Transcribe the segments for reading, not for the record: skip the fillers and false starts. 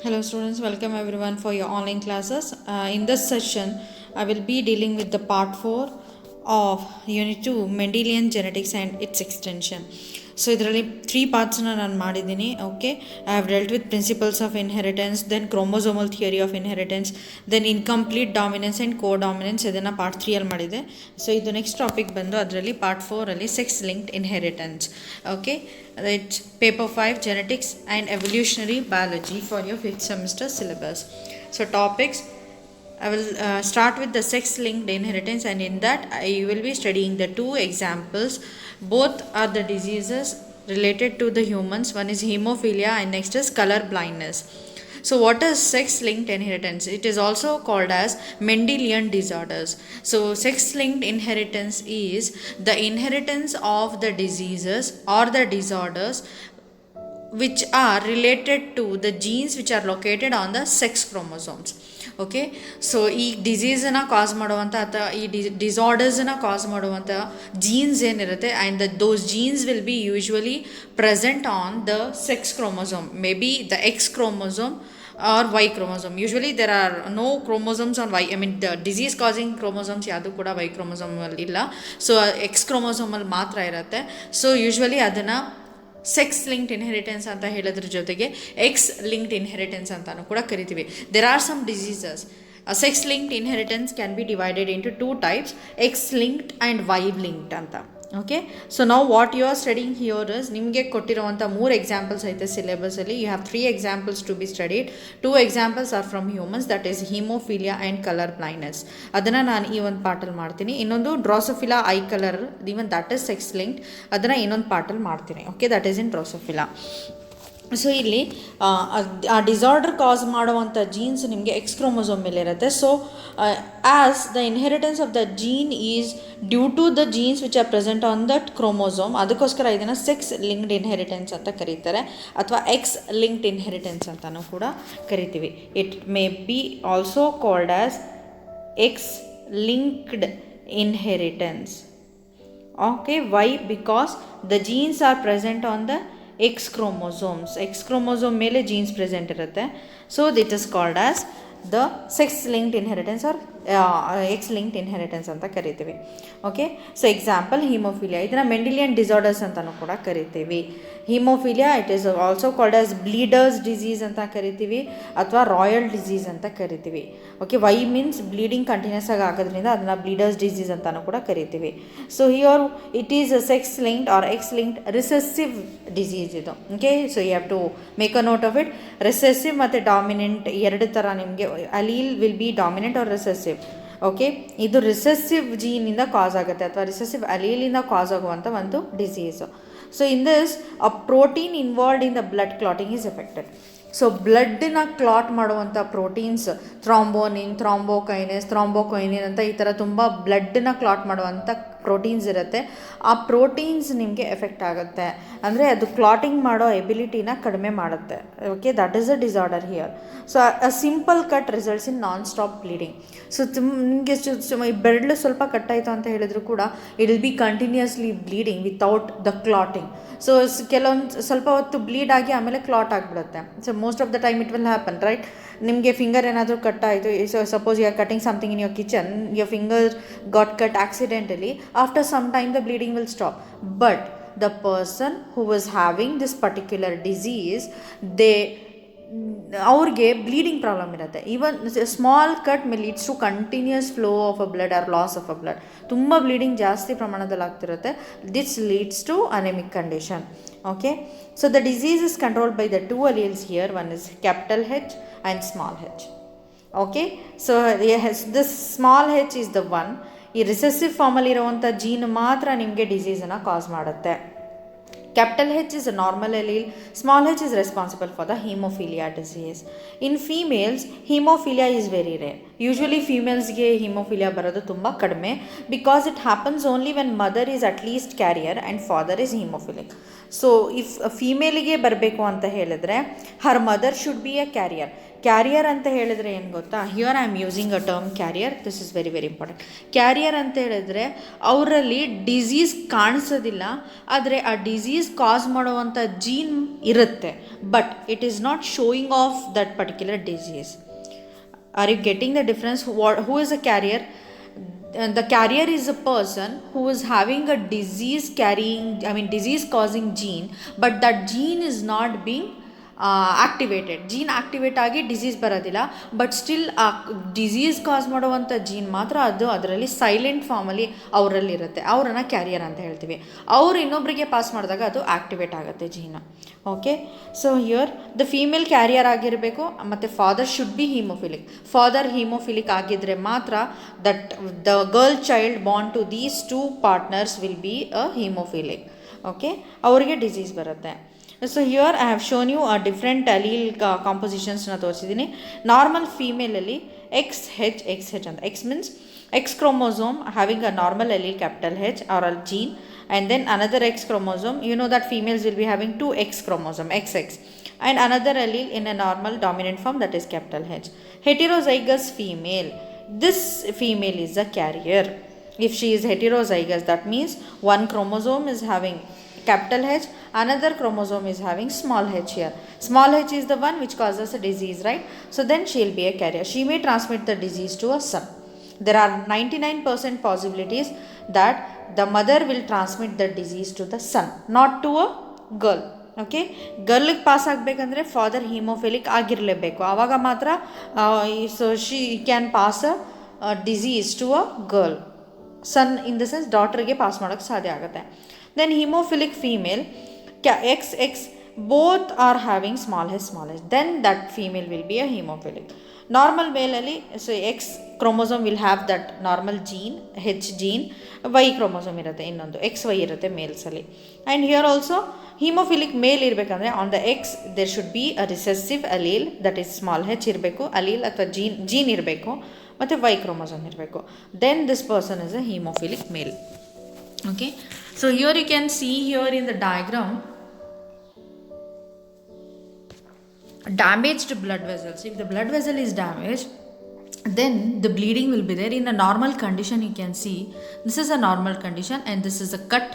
Hello students, welcome everyone for your online classes. In this session, I will be dealing with the part 4 of Unit 2, Mendelian Genetics and its Extension. So, ಇದರಲ್ಲಿ 3 ಪಾರ್ಟ್ಸ್ನ ನಾನು ಮಾಡಿದ್ದೀನಿ. Okay, I have dealt with principles of inheritance, then chromosomal theory of inheritance, then incomplete dominance and co dominance, ಇದನ್ನು part 3ಅಲ್ಲಿ ಮಾಡಿದೆ. So ಇದು next topic ಬಂದು ಅದರಲ್ಲಿ ಪಾರ್ಟ್ 4ಅಲ್ಲಿ sex linked inheritance. Okay, it's paper 5 genetics and evolutionary biology for your 5th semester syllabus. So topics, I will start with the sex linked inheritance, and in that you will be studying the 2 examples. Both are the diseases related to the humans. One is hemophilia and next is color blindness. So what is sex linked inheritance? It is also called as Mendelian disorders. So sex linked inheritance is the inheritance of the diseases or the disorders which are related to the genes which are located on the sex chromosomes. Okay, so ಈ ಡಿಸೀಸನ್ನು ಕಾಸ್ ಮಾಡುವಂಥ ಅಥವಾ ಈ ಡಿಸಾರ್ಡರ್ಸನ್ನು ಕಾಸ್ ಮಾಡುವಂಥ jeans ಏನಿರುತ್ತೆ, and those jeans will be usually present on the sex chromosome, may be the X chromosome or Y chromosome. Usually there are no chromosomes on Y. I mean the disease causing chromosomes ಯಾವುದು ಕೂಡ Y chromosome ಅಲ್ಲಿ ಇಲ್ಲ. So X chromosome ಅಲ್ಲಿ ಮಾತ್ರ ಇರುತ್ತೆ. So usually ಅದನ್ನು sex linked inheritance ಅಂತ ಹೇಳೋದ್ರ ಜೊತೆಗೆ ಎಕ್ಸ್ ಲಿಂಕ್ಡ್ ಇನ್ಹೆರಿಟೆನ್ಸ್ ಅಂತಾನು ಕೂಡ ಕರಿತೀವಿ. There are some diseases. Sex linked inheritance can be divided into 2 types, X linked and Y linked ಅಂತ. ಓಕೆ, ಸೊ ನಾವು what you are studying here is, ನಿಮಗೆ ಕೊಟ್ಟಿರುವಂಥ 3 ಎಕ್ಸಾಂಪಲ್ಸ್ ಐತೆ ಸಿಲೆಬಸಲ್ಲಿ. You have 3 examples to be studied. 2 examples are from humans, that is haemophilia and colour blindness. ಅದನ್ನು ನಾನು ಈ ಒಂದು ಪಾರ್ಟಲ್ಲಿ ಮಾಡ್ತೀನಿ. ಇನ್ನೊಂದು ಡ್ರಾಸೋಫಿಲಾ I colour, even that is sex linked, ಅದನ್ನು ಇನ್ನೊಂದು ಪಾರ್ಟಲ್ಲಿ ಮಾಡ್ತೀನಿ. Okay, that is in ಡ್ರಾಸೋಫಿಲಾ. So ಇಲ್ಲಿ ಆ ಡಿಸಾರ್ಡರ್ ಕಾಸ್ ಮಾಡುವಂಥ ಜೀನ್ಸ್ ನಿಮಗೆ ಎಕ್ಸ್ ಕ್ರೋಮೋಸೋಮ್ ಮೇಲೆ ಇರುತ್ತೆ. So as the inheritance of the gene is due to the genes which are present on that chromosome, ಅದಕ್ಕೋಸ್ಕರ ಇದನ್ನು ಸೆಕ್ಸ್ ಲಿಂಕ್ಡ್ ಇನ್ಹೆರಿಟೆನ್ಸ್ ಅಂತ ಕರೀತಾರೆ, ಅಥವಾ ಎಕ್ಸ್ ಲಿಂಕ್ಡ್ ಇನ್ಹೆರಿಟೆನ್ಸ್ ಅಂತಲೂ ಕೂಡ ಕರಿತೀವಿ. It may be also called as X linked inheritance. Okay, why? Because the genes are present on the X chromosomes. X chromosome ಮೇಲೆ genes present ಇರುತ್ತೆ. So this is called as the sex linked inheritance or X linked inheritance ಅಂತ ಕರಿತೀವಿ. Okay, so example haemophilia, ಇದನ್ನು ಮೆಂಡಿಲಿಯನ್ disorders ಅಂತಲೂ ಕೂಡ ಕರಿತೀವಿ. Haemophilia it is also called as bleeders disease ಅಂತ ಕರಿತೀವಿ, ಅಥವಾ ರಾಯಲ್ ಡಿಸೀಸ್ ಅಂತ ಕರಿತೀವಿ. Okay, why means bleeding continues ಆಗಿ ಆಗೋದ್ರಿಂದ ಅದನ್ನು ಬ್ಲೀಡರ್ಸ್ ಡಿಸೀಸ್ ಅಂತಲೂ ಕೂಡ ಕರಿತೀವಿ. So here it is a sex linked or X linked recessive disease ಇದು. Okay, so you have to make a note of it. Recessive ಮತ್ತು ಡಾಮಿನೆಂಟ್ ಎರಡು ಥರ ನಿಮಗೆ, allele will be dominant or recessive. Okay, ಇದು recessive ಜೀನಿಂದ cause ಆಗುತ್ತೆ ಅಥವಾ recessive ಅಲೀಲಿಂದ cause ಆಗುವಂಥ ಒಂದು disease. So in this a protein involved in the blood clotting is affected. So ಬ್ಲಡ್ಡನ್ನ ಕ್ಲಾಟ್ ಮಾಡುವಂಥ ಪ್ರೋಟೀನ್ಸ್, ಥ್ರಾಂಬೋನಿನ್, ಥ್ರಾಂಬೋಕೈನಿನ್ ಅಂತ ಈ ಥರ ತುಂಬ ಬ್ಲಡ್ಡನ್ನ ಕ್ಲಾಟ್ ಮಾಡುವಂಥ ಪ್ರೋಟೀನ್ಸ್ ಇರುತ್ತೆ. ಆ ಪ್ರೋಟೀನ್ಸ್ ನಿಮಗೆ ಎಫೆಕ್ಟ್ ಆಗುತ್ತೆ, ಅಂದರೆ ಅದು ಕ್ಲಾಟಿಂಗ್ ಮಾಡೋ ಎಬಿಲಿಟಿನ ಕಡಿಮೆ ಮಾಡುತ್ತೆ. Okay, that is a disorder here. So a simple cut results in non stop bleeding. So ನಿಮಗೆ ಬೆರಳು ಸ್ವಲ್ಪ ಕಟ್ಟಾಯಿತು ಅಂತ ಹೇಳಿದ್ರು ಕೂಡ it will be continuously bleeding without the clotting. So ಕೆಲವೊಂದು ಸ್ವಲ್ಪ ಹೊತ್ತು ಬ್ಲೀಡ್ ಆಗಿ ಆಮೇಲೆ ಕ್ಲಾಟ್ ಆಗಿಬಿಡುತ್ತೆ. So most of the time it will happen, right? ನಿಮಗೆ ಫಿಂಗರ್ ಏನಾದರೂ ಕಟ್ ಆಯಿತು, so suppose you are cutting something in your kitchen, your finger got cut accidentally, after some time the bleeding will stop. But the person who was having this particular disease, ಅವ್ರಿಗೆ bleeding problem ಇರುತ್ತೆ. Even small cut may leads to continuous flow of a blood or loss of a blood. ತುಂಬ bleeding ಜಾಸ್ತಿ ಪ್ರಮಾಣದಲ್ಲಿ ಆಗ್ತಿರುತ್ತೆ. This leads to anaemic condition. Okay, so the disease is controlled by the 2 alleles here. One is capital H and small h. Okay, so this small H is the one. ಈ recessive ಫಾರ್ಮಲ್ಲಿರುವಂಥ gene ಮಾತ್ರ ನಿಮಗೆ ಡಿಸೀಸನ್ನು ಕಾಸ್ ಮಾಡುತ್ತೆ. Capital H is a normal allele, small h is responsible for the hemophilia disease. In females, hemophilia is very rare. Usually females ge hemophilia barodu tumba kadme, because it happens only when mother is at least carrier and father is hemophilic. So if a female ge barbeku anta helidre, her mother should be a carrier. Carrier ಅಂತ ಹೇಳಿದ್ರೆ ಏನು ಗೊತ್ತಾ, here I am using a term carrier, this is very very important. Carrier ಅಂತ ಹೇಳಿದ್ರೆ ಅವರಲ್ಲಿ disease ಕಾಣಿಸೋದಿಲ್ಲ, ಆದರೆ ಆ ಡಿಸೀಸ್ ಕಾಸ್ ಮಾಡುವಂಥ ಜೀನ್ ಇರುತ್ತೆ, but it is not showing of that particular disease. Are you getting the difference? Who is a carrier? The carrier is a person who is having a disease causing gene, but that gene is not being activated. Gene activate ಆಗಿ disease ಬರೋದಿಲ್ಲ, but still ಆ disease cause ಮಾಡುವಂಥ gene ಮಾತ್ರ ಅದು ಅದರಲ್ಲಿ silent ಫಾರ್ಮಲ್ಲಿ ಅವರಲ್ಲಿರುತ್ತೆ. ಅವರನ್ನು carrier ಅಂತ ಹೇಳ್ತೀವಿ. ಅವರು ಇನ್ನೊಬ್ಬರಿಗೆ ಪಾಸ್ ಮಾಡಿದಾಗ ಅದು ಆಕ್ಟಿವೇಟ್ ಆಗುತ್ತೆ gene. Okay, so here the female carrier ಆಗಿರಬೇಕು, ಮತ್ತು father should be haemophilic. Father haemophilic ಆಗಿದ್ದರೆ ಮಾತ್ರ that the girl child born to these two partners will be a haemophilic. Okay, ಅವರಿಗೆ ಡಿಸೀಸ್ ಬರುತ್ತೆ. So here I have shown you a different allele ಕಾಂಪೋಸಿಷನ್ಸ್ನ ತೋರಿಸಿದ್ದೀನಿ. Normal ಫೀಮೇಲಲ್ಲಿ X H ಅಂತ, X means X chromosome having a normal allele capital H or a gene, and then another X chromosome. You know that females will be having two X chromosome, XX, and another allele in a normal dominant form, that is capital H. Heterozygous female, this female is a carrier. If she is heterozygous, that means one chromosome is having capital H, another chromosome is having small h here. Small h is the one which causes a disease, right? So then she will be a carrier. She may transmit the disease to a son. There are 99% possibilities that the mother will transmit the disease to the son, not to a girl. Okay, ಗರ್ಲಿಗೆ pass ಆಗಬೇಕಂದ್ರೆ father haemophilic ಆಗಿರಲೇಬೇಕು, ಆವಾಗ ಮಾತ್ರ so she can pass a disease to a girl. Son in the sense ಡಾಟರ್ಗೆ pass ಮಾಡೋಕ್ಕೆ ಸಾಧ್ಯ ಆಗುತ್ತೆ. Then hemophilic female, XX, both are having small h, then that female will be a hemophilic. Normal male ali, so X chromosome will have that normal gene, H gene, Y chromosome irutte, innondu XY irutte males ali. And here also hemophilic male irbekandre on the X there should be a recessive allele, that is small h irbeku, allele atha gene irbeku, matte Y chromosome irbeku, then this person is a hemophilic male. Okay, so here you can see here in the diagram damaged blood vessels. If the blood vessel is damaged, then the bleeding will be there. In a normal condition, you can see this is a normal condition and this is a cut,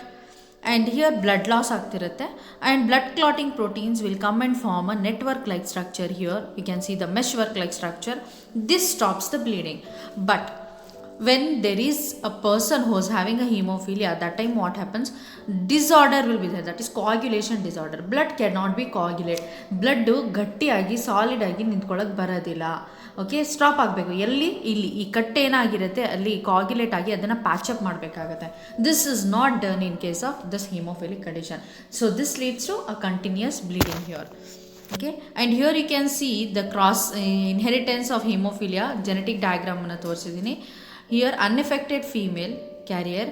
and here blood loss ಆಗ್ತಿರುತ್ತೆ, and blood clotting proteins will come and form a network like structure. Here you can see the mesh work like structure. This stops the bleeding. But when there is a person who is having a hemophilia, that time what happens, disorder will be there, that is coagulation disorder. Blood cannot be coagulate, blood ಗಟ್ಟಿಯಾಗಿ solid ಆಗಿ ನಿಂತ್ಕೊಳ್ಳೋಕೆ ಬರೋದಿಲ್ಲ. Okay, stop ಆಗಬೇಕು. ಎಲ್ಲಿ ಇಲ್ಲಿ ಈ ಕಟ್ಟೆ ಏನಾಗಿರುತ್ತೆ ಅಲ್ಲಿ ಕಾಗ್ಯುಲೇಟ್ ಆಗಿ ಅದನ್ನು ಪ್ಯಾಚಪ್ ಮಾಡಬೇಕಾಗುತ್ತೆ. This is not done in case of this haemophilic condition. So this leads to a continuous bleeding here. Okay, and here you can see the cross inheritance of hemophilia genetic diagram ಅನ್ನು ತೋರಿಸಿದ್ದೀನಿ. Here unaffected female carrier,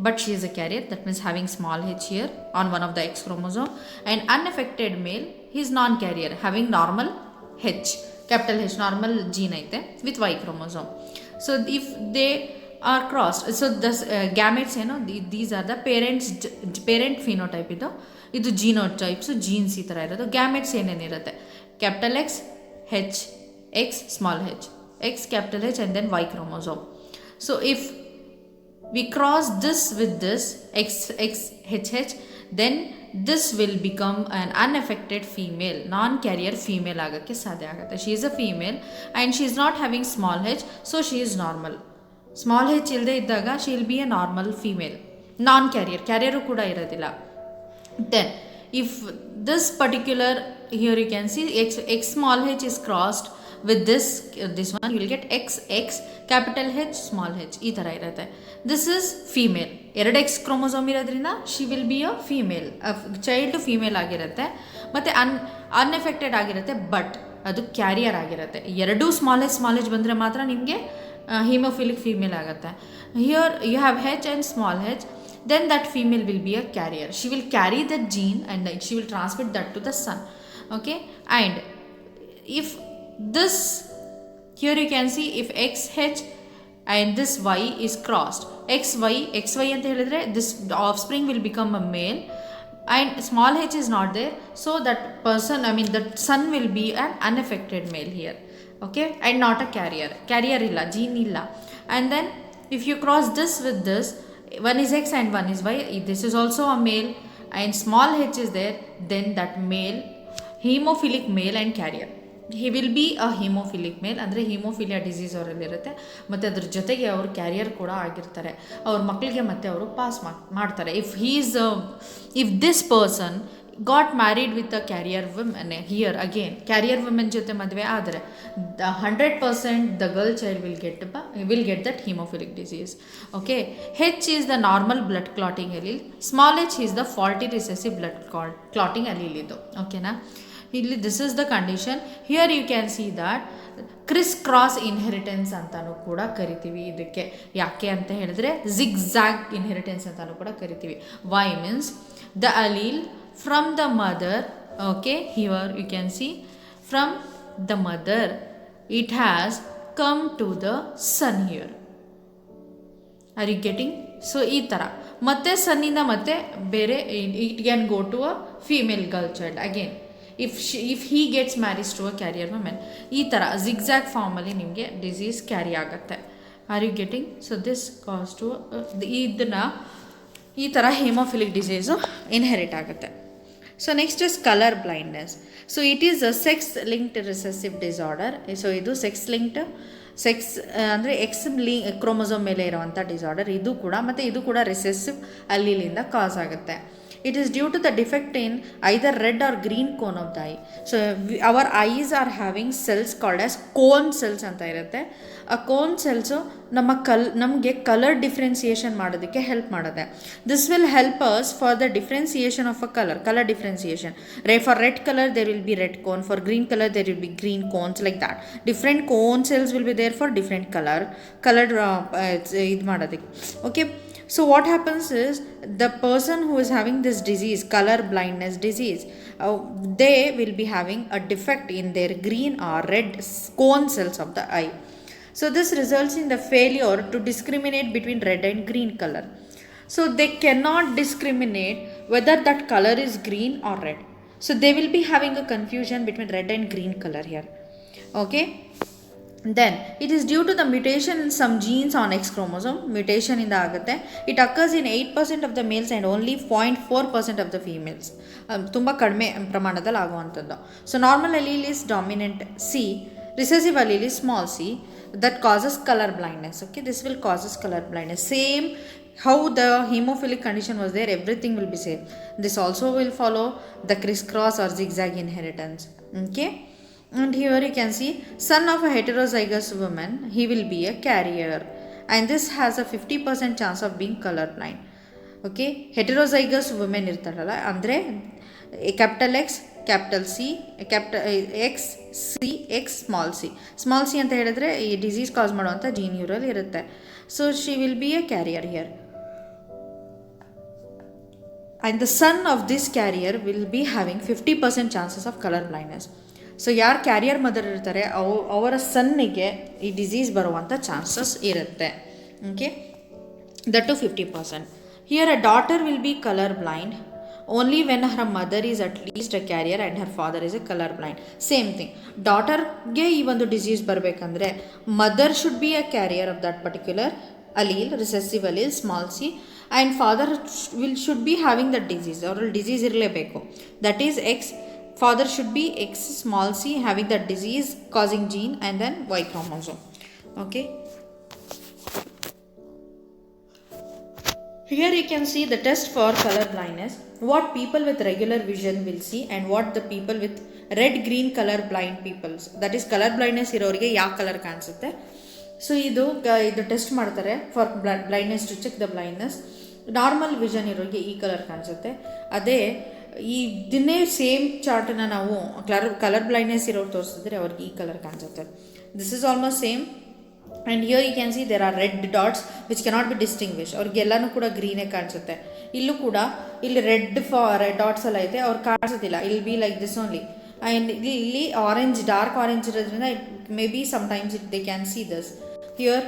but she is a carrier, that means having small h here on one of the X chromosome, and unaffected male, he is non-carrier, having normal H, capital H, normal gene aite with Y chromosome. So if they are crossed, so this gametes these are the parent phenotype, ಇದು genotypes, genes ಈ ಥರ ಇರೋದು. gametes ಏನೇನಿರುತ್ತೆ, capital X, H, X, small h, X, capital H, and then Y chromosome. So if we cross this with this XXHH, then this will become an unaffected female, non-carrier female ಆಗಕ್ಕೆ ಸಾಧ್ಯ ಆಗುತ್ತೆ. She is a female and she is not having small h, so she is normal. Small h ಇಲ್ಲದೆ ಇದ್ದಾಗ she will be a normal female, non-carrier, carrier ಕೂಡ ಇರೋದಿಲ್ಲ. Then if this particular, here you can see X small h is crossed with this one, you will get XX, capital H, small h, ಈ ಥರ ಇರುತ್ತೆ. This is female. 2 X chromosome ಇರೋದ್ರಿಂದ she will be a female, child female ಆಗಿರುತ್ತೆ, ಮತ್ತು unaffected ಆಗಿರುತ್ತೆ, but ಅದು carrier ಆಗಿರುತ್ತೆ. ಎರಡೂ ಸ್ಮಾಲ್ ಎಚ್ ಬಂದರೆ ಮಾತ್ರ ನಿಮಗೆ ಹಿಮೋಫಿಲಿಕ್ ಫೀಮೇಲ್ ಆಗುತ್ತೆ. Here you have H and small H, then that female will be a carrier. She will carry that gene and then she will transmit that to the son. Okay, and if this, here you can see if XH and this Y is crossed, XY ಅಂತ ಹೇಳಿದ್ರೆ this offspring will become a male, and small h is not there, so that person, I mean that son will be an unaffected male here, okay, and not a carrier illa, gene illa. And then if you cross this with this, one is x and one is y, this is also a male and small h is there, then that male, hemophilic male and carrier, he will be a hemophilic male, ಅಂದರೆ haemophilia disease ಅವರಲ್ಲಿರುತ್ತೆ, ಮತ್ತು ಅದ್ರ ಜೊತೆಗೆ ಅವರು carrier ಕೂಡ ಆಗಿರ್ತಾರೆ, ಅವ್ರ ಮಕ್ಕಳಿಗೆ ಮತ್ತೆ ಅವರು ಪಾಸ್ ಮಾಡ್ತಾರೆ. If this person got married with a carrier women, here again carrier women ಜೊತೆ ಮದುವೆ ಆದರೆ 100% the girl child will get that haemophilic disease. Okay, H is the normal blood clotting allele, small H is the faulty recessive blood clotting allele ಇದು. ಓಕೆನಾ, ಇಲ್ಲಿ this is the condition. Here you can see that criss cross inheritance ಅಂತಾನು ಕೂಡ ಕರಿತೀವಿ ಇದಕ್ಕೆ. ಯಾಕೆ ಅಂತ ಹೇಳಿದ್ರೆ ಜಿಗ್ಜಾಗ್ ಇನ್ಹೆರಿಟೆನ್ಸ್ ಅಂತಾನು ಕೂಡ ಕರಿತೀವಿ. Y means the allele from the mother, okay, here you can see from the mother it has come to the son here. Are you getting? So ಈ ಥರ ಮತ್ತೆ ಸನ್ನಿಂದ ಮತ್ತೆ ಬೇರೆ it can go to a female girl child again if he gets married to a carrier woman. ಈ ಥರ zigzag ಫಾರ್ಮಲ್ಲಿ ನಿಮಗೆ ಡಿಸೀಸ್ ಕ್ಯಾರಿ ಆಗುತ್ತೆ. Are you getting? So this cause to ಇದನ್ನು ಈ ಥರ ಹಿಮೋಫಿಲಿಕ್ ಡಿಸೀಸು ಇನ್ಹೆರಿಟ್ ಆಗುತ್ತೆ. So next is colour blindness. So it is a sex linked recessive disorder. So ಇದು ಸೆಕ್ಸ್ ಅಂದರೆ ಎಕ್ಸ್ ಕ್ರೋಮೋಸೋಮ್ ಮೇಲೆ ಇರುವಂಥ ಡಿಸಾರ್ಡರ್ ಇದು ಕೂಡ, ಮತ್ತು ಇದು ಕೂಡ ರಿಸೆಸಿವ್ ಅಲ್ಲೀಲಿಂದ ಕಾಸ್ ಆಗುತ್ತೆ. It is due to the defect in either red or green cone of the eye. So our eyes are having cells called as cone cells ಅಂತ ಇರುತ್ತೆ. ಆ ಕೋನ್ ಸೆಲ್ಸು ನಮಗೆ ಕಲರ್ ಡಿಫ್ರೆನ್ಸಿಯೇಷನ್ ಮಾಡೋದಕ್ಕೆ ಹೆಲ್ಪ್ ಮಾಡುತ್ತೆ. This will help us for the differentiation of a colour differentiation. For red colour there will be red cone, for green colour there will be green cones, like that. Different cone cells will be there for different colour ಇದು ಮಾಡೋದಕ್ಕೆ. Okay, so what happens is the person who is having this disease, color blindness disease, they will be having a defect in their green or red cone cells of the eye. So this results in the failure to discriminate between red and green color. So they cannot discriminate whether that color is green or red. So they will be having a confusion between red and green color here. Okay, then it is due to the mutation in some genes on X chromosome. Mutation ಇಂದ ಆಗುತ್ತೆ. It occurs in 8% of the males and only 0.4% of the females. ತುಂಬ ಕಡಿಮೆ ಪ್ರಮಾಣದಲ್ಲಿ ಆಗುವಂಥದ್ದು. So normal allele is dominant C, recessive allele is small c, that causes color blindness. Okay, this will causes color blindness. Same how the hemophilic condition was there, everything will be same. This also will follow the crisscross or zigzag inheritance. Okay, and here you can see son of a heterozygous woman, he will be a carrier, and this has a 50% chance of being color blind. Okay, heterozygous women irtaralla andre capital X capital C capital X C X small c ಅಂತ ಹೇಳಿದ್ರೆ ಈ disease cause ಮಾಡುವಂಥ gene ಇವ್ರಲ್ಲಿ ಇರುತ್ತೆ. So she will B A carrier here, and the son of this carrier will be having 50% chances of color blindness. So ಯಾರು carrier mother ಇರ್ತಾರೆ ಅವರ ಸನ್ನಿಗೆ ಈ ಡಿಸೀಸ್ ಬರುವಂಥ ಚಾನ್ಸಸ್ ಇರುತ್ತೆ. Okay, that to 50%. Here a daughter will be colour blind only when her mother is at least a carrier and her father is a colour blind. Same thing, ಡಾಟರ್ಗೆ ಈ ಒಂದು disease ಬರಬೇಕಂದ್ರೆ mother should be a carrier of that particular allele, recessive allele small c, and father should be having that disease, ಅವರಲ್ಲಿ disease ಇರಲೇಬೇಕು. That is X, father should be X small c having that disease causing gene, and then Y chromosome. Okay, here you can see the test for color blindness, what people with regular vision will see and what the people with red green color blind people, that is color blindness ಇರೋರಿಗೆ ಯಾವ colour ಕಾಣಿಸುತ್ತೆ. So ಇದು test ಮಾಡ್ತಾರೆ for blindness, to check the blindness. Normal vision ಇರೋರಿಗೆ ಈ colour ಕಾಣಿಸುತ್ತೆ. ಅದೇ ಇದನ್ನೇ ಸೇಮ್ ಚಾರ್ಟನ್ನ ನಾವು ಕಲರ್ ಬ್ಲೈಂಡ್ನೆಸ್ ಇರೋರು ತೋರಿಸಿದ್ರೆ ಅವ್ರಿಗೆ ಈ ಕಲರ್ ಕಾಣಿಸುತ್ತೆ. This is almost same. And here you can see there are red dots which cannot be distinguish. ಅವ್ರಿಗೆಲ್ಲನೂ ಕೂಡ ಗ್ರೀನೇ ಕಾಣಿಸುತ್ತೆ. ಇಲ್ಲೂ ಕೂಡ ಇಲ್ಲಿ ರೆಡ್ ಡಾಟ್ಸ್ ಎಲ್ಲ ಐತೆ, ಅವ್ರು ಕಾಣಿಸೋದಿಲ್ಲ. ಇಲ್ಲಿ be like this only. And ಇಲ್ಲಿ ಆರೆಂಜ್, ಡಾರ್ಕ್ ಆರೆಂಜ್ ಇರೋದ್ರಿಂದ it may be sometimes they can see this. Here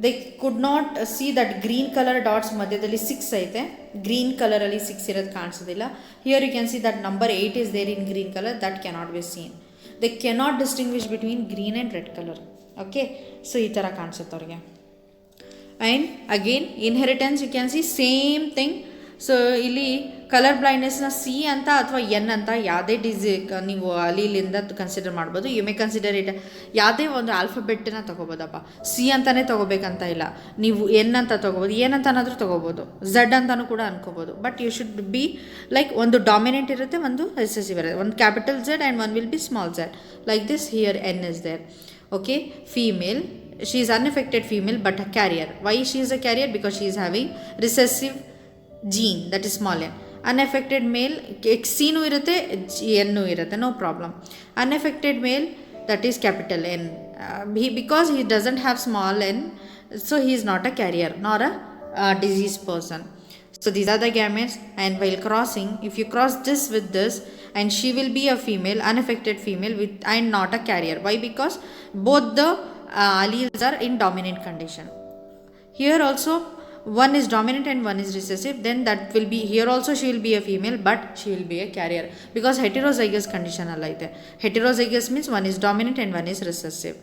they could not see that green colour dots ಮಧ್ಯದಲ್ಲಿ 6 ಐತೆ, ಗ್ರೀನ್ ಕಲರಲ್ಲಿ 6 ಇರೋದು ಕಾಣಿಸೋದಿಲ್ಲ. Here you can see that number 8 is there in green colour, that cannot be seen. They cannot distinguish between green and red colour. Okay, so ಈ ಥರ ಕಾಣಿಸುತ್ತೆ ಅವ್ರಿಗೆ. And again inheritance you can see same thing. So ಇಲ್ಲಿ colour ಬ್ಲೈಂಡ್ನೆಸ್ನ C ಅಂತ ಅಥವಾ N ಅಂತ ಯಾವುದೇ ನೀವು ಅಲ್ಲಿಂದ ಕನ್ಸಿಡರ್ ಮಾಡ್ಬೋದು. ಯು ಮೇ ಕನ್ಸಿಡರ್ ಇಟ್ ಯಾವುದೇ ಒಂದು ಆಲ್ಫಾಬೆಟ್ನ ತೊಗೋಬೋದಪ್ಪ. ಸಿ ಅಂತಲೇ ತೊಗೋಬೇಕಂತ ಇಲ್ಲ, ನೀವು ಎನ್ ಅಂತ ತೊಗೋಬೋದು, ಏನಂತನಾದರೂ ತೊಗೋಬೋದು, ಝಡ್ ಅಂತಲೂ ಕೂಡ ಅನ್ಕೋಬೋದು. But you should be like ಒಂದು ಡಾಮಿನೆಂಟ್ ಇರುತ್ತೆ, ಒಂದು ರಿಸೆಸಿವ್ ಇರುತ್ತೆ, ಒಂದು capital Z and one will be small Z, like this. Here N is there. Okay, female, she is unaffected female but a carrier. Why she is a carrier? Because she is having recessive gene, that is small n. Unaffected male, C nu irutte, N nu irutte, no problem. Unaffected male, that is capital N. Because he doesn't have small n, so he is not a carrier nor a diseased person. So these are the gametes, and while crossing, if you cross this with this, and she will be a female, unaffected female with and not a carrier. Why? Because both the alleles are in dominant condition. Here also one is dominant and one is recessive, then that will be, here also she will be a female but she will be a carrier, because heterozygous condition alla ite. Heterozygous means one is dominant and one is recessive.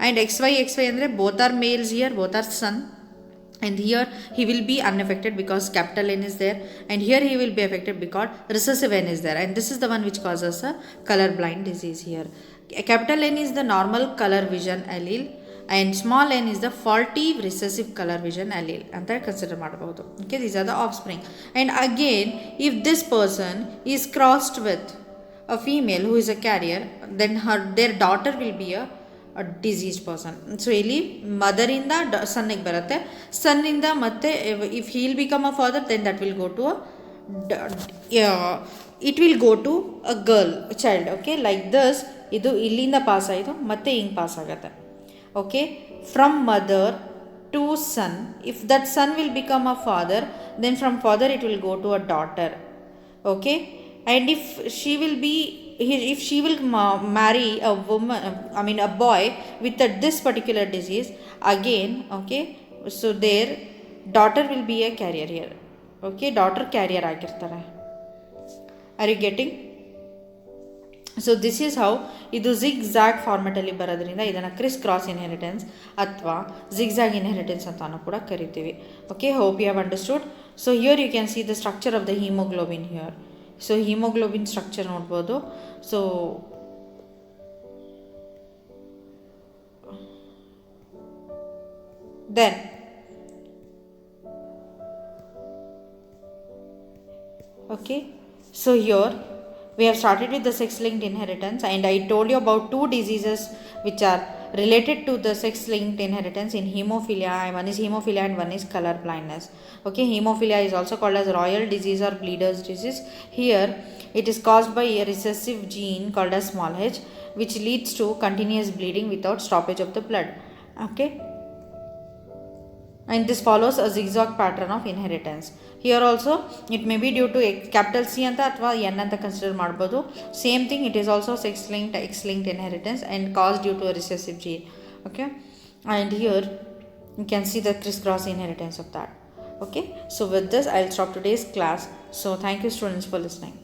And XY andre both are males here, both are son, and here he will be unaffected because capital N is there, and here he will be affected because recessive N is there, and this is the one which causes a color blind disease here. Capital N is the normal color vision allele, and small n is the faulty recessive color vision allele anta consider ಮಾಡಬಹುದು. Okay, these are the offspring. And again, if this person is crossed with a female who is a carrier, then their daughter will be a diseased person. So ಇಲ್ಲಿ mother ಇಂದ ಸನ್ನಿಗೆ ಬರುತ್ತೆ, ಸನ್ನಿಂದ ಮತ್ತೆ if he will become a father, then that will go to it will go to a girl child. Okay, like this. ಇದು ಇಲ್ಲಿಂದ pass ಆಯಿತು ಮತ್ತೆ ಹಿಂಗೆ pass ಆಗುತ್ತೆ. Okay, from mother to son, if that son will become a father, then from father it will go to a daughter. Okay, and if she will marry a woman, I mean a boy with this particular disease again, okay, so their daughter will be a carrier here. Okay, daughter carrier ಆಗಿರ್ತಾರೆ. Are you getting? So this is how ಇದು ಜಿಗ್ಝ್ಯಾಗ್ ಫಾರ್ಮೆಟಲ್ಲಿ ಬರೋದ್ರಿಂದ ಇದನ್ನು Chris cross inheritance ಅಥವಾ ಜಿಗ್ಝ್ಯಾಗ್ inheritance ಅಂತಾನು ಕೂಡ ಕರಿತೀವಿ. Okay, hope you have understood. So here you can see the structure of the haemoglobin here. So haemoglobin structure ನೋಡ್ಬೋದು. So then okay, so here we have started with the sex-linked inheritance, and I told you about two diseases which are related to the sex-linked inheritance in hemophilia. One is hemophilia and one is color blindness. Okay, hemophilia is also called as royal disease or bleeder's disease. Here it is caused by a recessive gene called as small h, which leads to continuous bleeding without stoppage of the blood. Okay, and this follows a zigzag pattern of inheritance. Here also it may be due to capital C anta athwa N anta consider ಮಾಡಬಹುದು. Same thing, it is also sex linked, X linked inheritance and caused due to a recessive gene. Okay, and here you can see the crisscross inheritance of that. Okay, so with this I will stop today's class. So thank you students for listening.